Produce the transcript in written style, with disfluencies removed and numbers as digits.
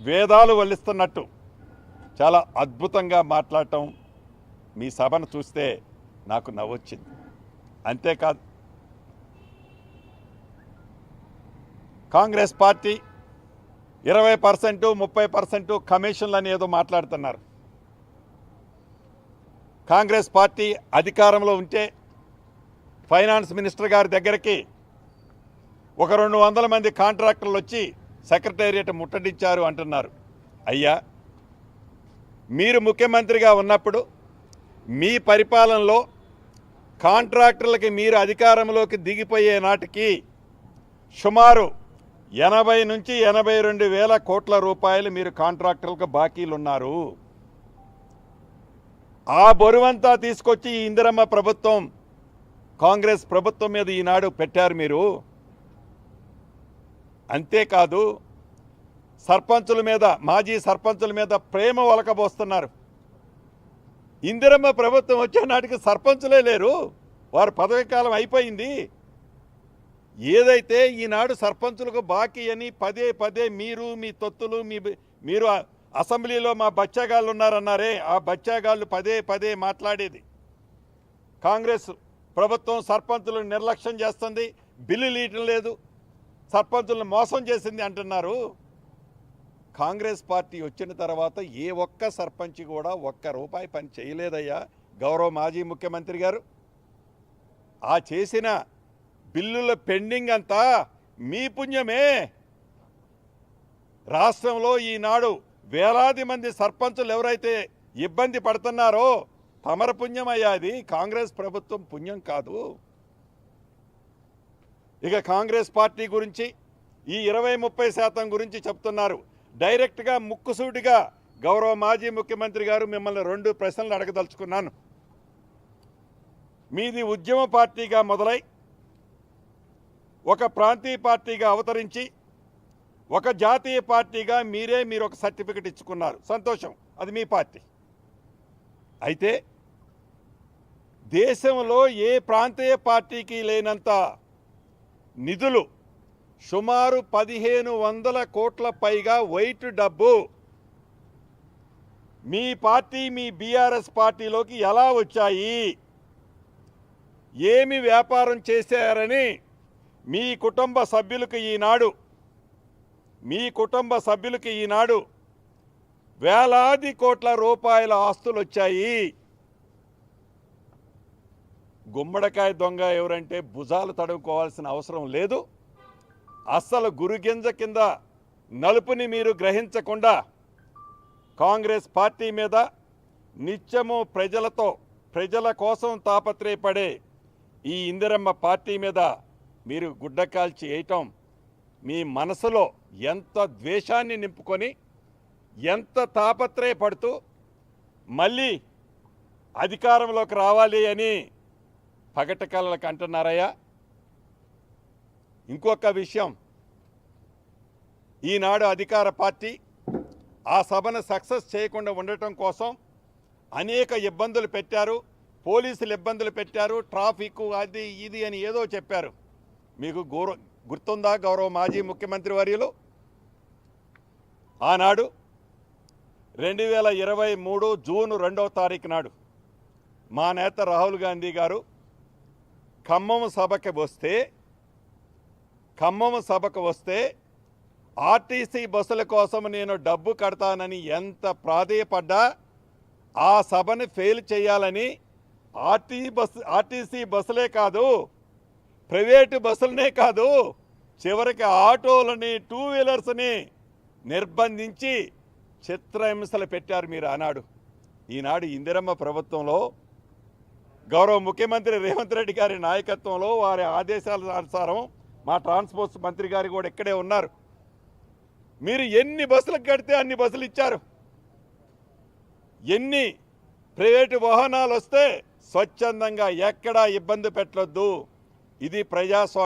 వేదాలు వల్లిస్తున్నట్టు చాలా అద్భుతంగా మాట్లాడటం మీ సభను చూస్తే నాకు నవ్వొచ్చింది. అంతేకాదు, కాంగ్రెస్ పార్టీ 20% 30% కమిషన్లు అని ఏదో మాట్లాడుతున్నారు. కాంగ్రెస్ పార్టీ అధికారంలో ఉంటే ఫైనాన్స్ మినిస్టర్ గారి దగ్గరికి ఒక 200 మంది కాంట్రాక్టర్లు వచ్చి సెక్రటేరియట్ ముట్టడించారు అంటున్నారు. అయ్యా, మీరు ముఖ్యమంత్రిగా ఉన్నప్పుడు మీ పరిపాలనలో కాంట్రాక్టర్లకి మీరు అధికారంలోకి దిగిపోయే నాటికి సుమారు 80 నుంచి 82 వేల కోట్ల రూపాయలు మీరు కాంట్రాక్టర్లకు బాకీలు ఉన్నారు. ఆ బరువంతా తీసుకొచ్చి ఈ ఇందిరమ్మ ప్రభుత్వం, కాంగ్రెస్ ప్రభుత్వం మీద ఈనాడు పెట్టారు మీరు. అంతేకాదు, సర్పంచుల మీద, మాజీ సర్పంచుల మీద ప్రేమ ఒలకబోస్తున్నారు. ఇందిరమ్మ ప్రభుత్వం వచ్చే నాటికి సర్పంచులే లేరు, వారి పదవీ కాలం అయిపోయింది. ఏదైతే ఈనాడు సర్పంచులకు బాకీ అని పదే పదే మీరు, మీ తొత్తులు, మీరు అసెంబ్లీలో మా బచ్చాగాళ్ళు ఉన్నారన్నారే, ఆ బచ్చాగాళ్ళు పదే పదే మాట్లాడేది కాంగ్రెస్ ప్రభుత్వం సర్పంచులను నిర్లక్ష్యం చేస్తుంది, బిల్లులు ఇవ్వడం లేదు, సర్పంచులను మోసం చేసింది అంటున్నారు. కాంగ్రెస్ పార్టీ వచ్చిన తర్వాత ఏ ఒక్క సర్పంచ్ కూడా ఒక్క రూపాయి పని చేయలేదయ్యా గౌరవ మాజీ ముఖ్యమంత్రి గారు. ఆ చేసిన బిల్లుల పెండింగ్ అంతా మీ పుణ్యమే. రాష్ట్రంలో ఈనాడు వేలాది మంది సర్పంచులు ఎవరైతే ఇబ్బంది పడుతున్నారో తమర పుణ్యమయ్యా, అది కాంగ్రెస్ ప్రభుత్వం పుణ్యం కాదు. ఇక కాంగ్రెస్ పార్టీ గురించి ఈ 20-30% గురించి చెప్తున్నారు. డైరెక్ట్గా ముక్కుసూటిగా గౌరవ మాజీ ముఖ్యమంత్రి గారు మిమ్మల్ని 2 ప్రశ్నలు అడగదలుచుకున్నాను. మీది ఉద్యమ పార్టీగా మొదలై ఒక ప్రాంతీయ పార్టీగా అవతరించి ఒక జాతీయ పార్టీగా మీరు ఒక సర్టిఫికెట్ ఇచ్చుకున్నారు, సంతోషం, అది మీ పార్టీ. అయితే దేశంలో ఏ ప్రాంతీయ పార్టీకి లేనంత నిధులు, సుమారు 1500 కోట్ల పైగా వైట్ డబ్బు మీ పార్టీ, మీ బీఆర్ఎస్ పార్టీలోకి ఎలా వచ్చాయి, ఏమి వ్యాపారం చేశారని మీ కుటుంబ సభ్యులకు ఈనాడు వేలాది కోట్ల రూపాయల ఆస్తులు వచ్చాయి. గుమ్మడికాయ దొంగ ఎవరంటే భుజాలు తడుముకోవాల్సిన అవసరం లేదు. అస్సలు గురుగింజ కింద నలుపుని మీరు గ్రహించకుండా కాంగ్రెస్ పార్టీ మీద నిత్యము ప్రజల కోసం తాపత్రయపడే ఈ ఇందిరమ్మ పార్టీ మీద మీరు గుడ్డ కాల్చి వేయటం మీ మనసులో ఎంత ద్వేషాన్ని నింపుకొని, ఎంత తాపత్రయపడుతూ మళ్ళీ అధికారంలోకి రావాలి అని పగట కళ్ళకు అంటున్నారయ్యా. ఇంకొక విషయం, ఈనాడు అధికార పార్టీ ఆ సభను సక్సెస్ చేయకుండా ఉండటం కోసం అనేక ఇబ్బందులు పెట్టారు, పోలీసులు ఇబ్బందులు పెట్టారు, ట్రాఫిక్ అది ఇది అని ఏదో చెప్పారు. మీకు గుర్తుందా గౌరవ మాజీ ముఖ్యమంత్రి వర్యులు? ఆనాడు 2023 జూన్ 2వ తారీఖు నాడు మా నేత రాహుల్ గాంధీ గారు ఖమ్మం సభకు వస్తే ఆర్టీసీ బస్సుల కోసం నేను డబ్బు కడతానని ఎంత ప్రాధేయపడ్డా ఆ సభను ఫెయిల్ చేయాలని ఆర్టీసీ బస్సులే కాదు, ప్రైవేటు బస్సులనే కాదు, చివరికి ఆటోలని, 2 వీలర్స్ని నిర్బంధించి చిత్రహింసలు పెట్టారు మీరు ఆనాడు. ఈనాడు ఇందిరమ్మ ప్రభుత్వంలో గౌరవ ముఖ్యమంత్రి రేవంత్ రెడ్డి గారి నాయకత్వంలో వారి ఆదేశాల అనుసారం మా ట్రాన్స్పోర్ట్ మంత్రి గారు కూడా ఇక్కడే ఉన్నారు. మీరు ఎన్ని బస్సులకు కడితే అన్ని బస్సులు ఇచ్చారు. ఎన్ని ప్రైవేటు వాహనాలు వస్తే స్వచ్ఛందంగా ఎక్కడా ఇబ్బంది పెట్టొద్దు, ఇది ప్రజాస్వామ్యం.